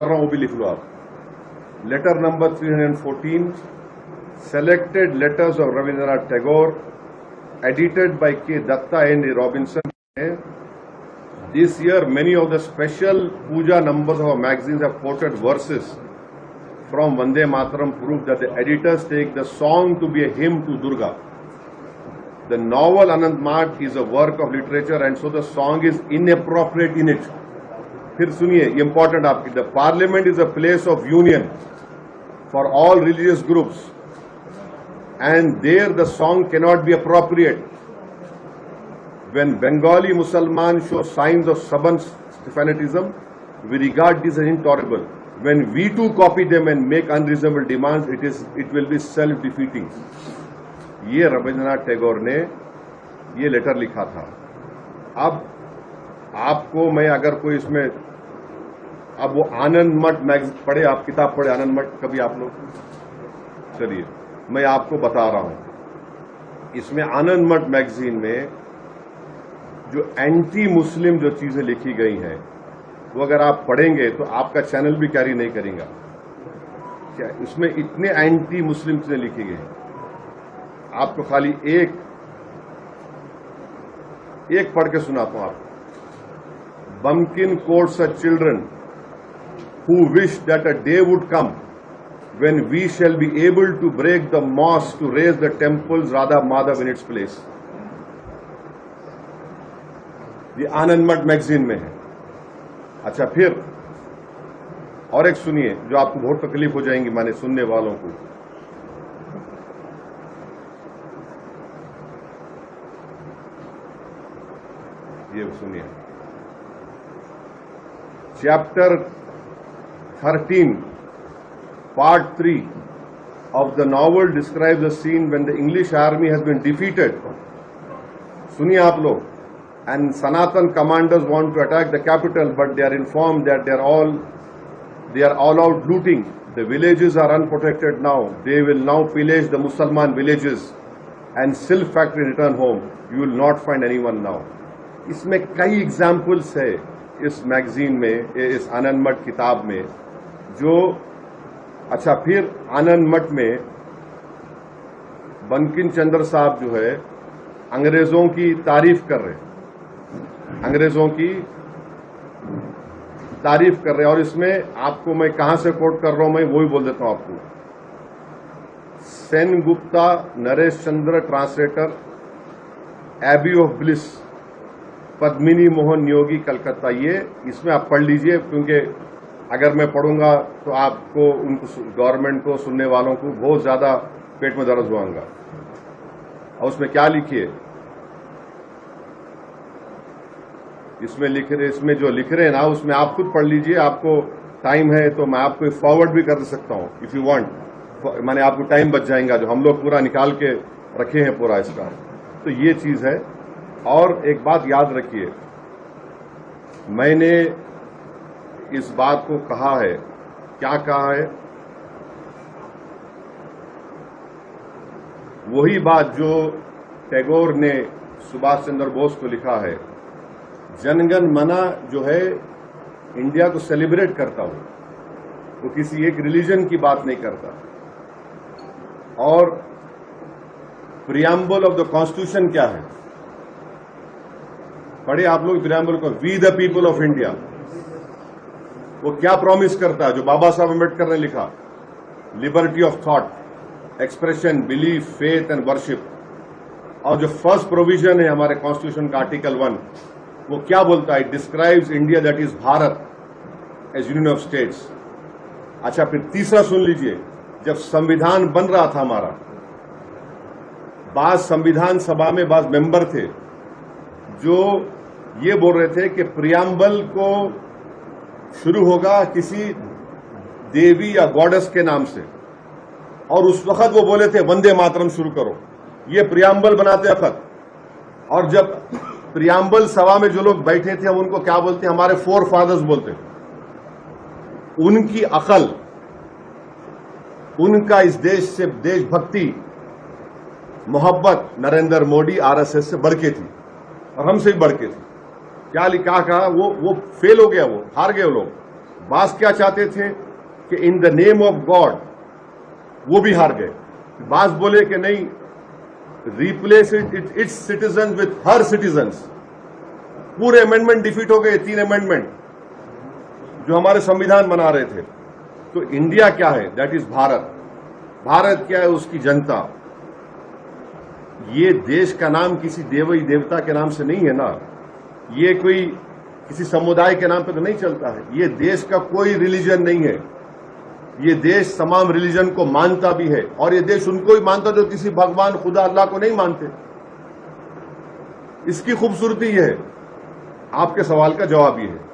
कर रहा हूं वो भी लिख लो आप। Letter number 314, selected letters of Rabindranath Tagore, edited by K. Datta and Robinson. This year, many of the special puja numbers of our magazines have quoted verses from Vande Mataram, prove that the editors take the song to be a hymn to Durga. The novel Anand Mat is a work of literature, and so the song is inappropriate in it. फिर सुनिए, important आपकी, the parliament is a place of union for all religious groups, and there the song cannot be appropriate. When Bengali Musalman show signs of stubborn fanatism, we regard this as intolerable. When we too copy them and make unreasonable demands, it will be self-defeating. ये रविंद्रनाथ टैगोर ने ये letter लिखा था। अब आपको मैं अगर कोई इसमें, अब वो आनंद मठ मैगजीन पढ़े, आप किताब पढ़े आनंद मठ कभी आप लोग? चलिए मैं आपको बता रहा हूं, इसमें आनंद मठ मैगजीन में जो एंटी मुस्लिम जो चीजें लिखी गई हैं वो अगर आप पढ़ेंगे तो आपका चैनल भी कैरी नहीं करेगा। क्या इसमें इतने एंटी मुस्लिम चीजें लिखी गई हैं? आपको खाली एक पढ़ के सुनाता हूं आपको। बम्किन quotes a children who wish that a day would come when we shall be able to break the mosque to raise the temples Radha Madhav in its place. ये आनंद मठ मैगजीन में है। अच्छा, फिर और एक सुनिए जो आपको बहुत तकलीफ हो जाएंगी माने सुनने वालों को। ये सुनिए, chapter 13, part 3 of the novel describes a scene when the English army has been defeated. सुनिए आप लोग, and Sanatan commanders want to attack the capital, but they are informed that they are all out looting. The villages are unprotected now. They will now pillage the Musalman villages and silk factory return home. You will not find anyone now. इसमें कई examples है इस magazine में, इस आनंद मठ किताब में जो। अच्छा, फिर आनंद मठ में बंकिम चंद्र साहब जो है अंग्रेजों की तारीफ कर रहे हैं, अंग्रेजों की तारीफ कर रहे हैं। और इसमें आपको मैं कहां से कोट कर रहा हूं, मैं वो ही बोल देता हूं आपको। Sen Gupta, Naresh Chandra translator, abbey of bliss, Padmini Mohan Yogi, Calcutta. ये इसमें आप पढ़ लीजिए, क्योंकि अगर मैं पढ़ूंगा तो आपको, उनको, गवर्नमेंट को, सुनने वालों को बहुत ज्यादा पेट में दर्द होगा। और उसमें क्या लिखिए, इसमें जो लिख रहे हैं ना, उसमें आप खुद पढ़ लीजिए। आपको टाइम है तो मैं आपको फॉरवर्ड भी कर सकता हूं इफ यू वांट, माने आपको टाइम बच जाएगा जो हम लोग पूरा निकाल के रखे हैं पूरा इसका। तो ये चीज है। और एक बात याद रखिए, मैंने इस बात को कहा है, क्या कहा है, वही बात जो टैगोर ने सुभाष चंद्र बोस को लिखा है। जनगण मना जो है इंडिया को सेलिब्रेट करता हो, वो किसी एक रिलीजन की बात नहीं करता। और प्रियम्बल ऑफ द कॉन्स्टिट्यूशन क्या है, पढ़े आप लोग प्रियम्बल को। We the people of India, वो क्या प्रॉमिस करता है जो बाबा साहब अम्बेडकर ने लिखा, liberty of thought, expression, belief, faith and worship. और जो फर्स्ट प्रोविजन है हमारे कॉन्स्टिट्यूशन का आर्टिकल 1, वो क्या बोलता है, describes India that is Bharat as union of states. अच्छा, फिर तीसरा सुन लीजिए, जब संविधान बन रहा था हमारा, बाद संविधान सभा में बाद मेंबर थे जो ये बोल रहे थे कि प्रियम्बल को शुरू होगा किसी देवी या गॉडेस के नाम से, और उस वक्त वो बोले थे वंदे मातरम शुरू करो, ये प्रियम्बल बनाते वक्त। और जब प्रियम्बल सभा में जो लोग बैठे थे हम उनको क्या बोलते, हमारे फोर फादर्स बोलते। उनकी अकल, उनका इस देश से देशभक्ति, मोहब्बत नरेंद्र मोदी आरएसएस से बढ़ के थी और हमसे भी बढ़ के थी। क्या लिखा कहा, वो फेल हो गया, वो हार गए वो लोग। बास क्या चाहते थे कि in the name of God, वो भी हार गए। बास बोले कि नहीं, replace it's citizen with her citizens. पूरे अमेंडमेंट डिफीट हो गए, 3 अमेंडमेंट जो हमारे संविधान बना रहे थे। तो इंडिया क्या है? That is Bharat. भारत क्या है? उसकी जनता। ये देश का नाम किसी देवी देवता के नाम से नहीं है ना, ये कोई किसी समुदाय के नाम पे तो नहीं चलता है। ये देश का कोई रिलीजन नहीं है। ये देश तमाम रिलीजन को मानता भी है, और ये देश उनको ही मानता जो किसी भगवान खुदा अल्लाह को नहीं मानते। इसकी खूबसूरती ये है। आपके सवाल का जवाब ये है।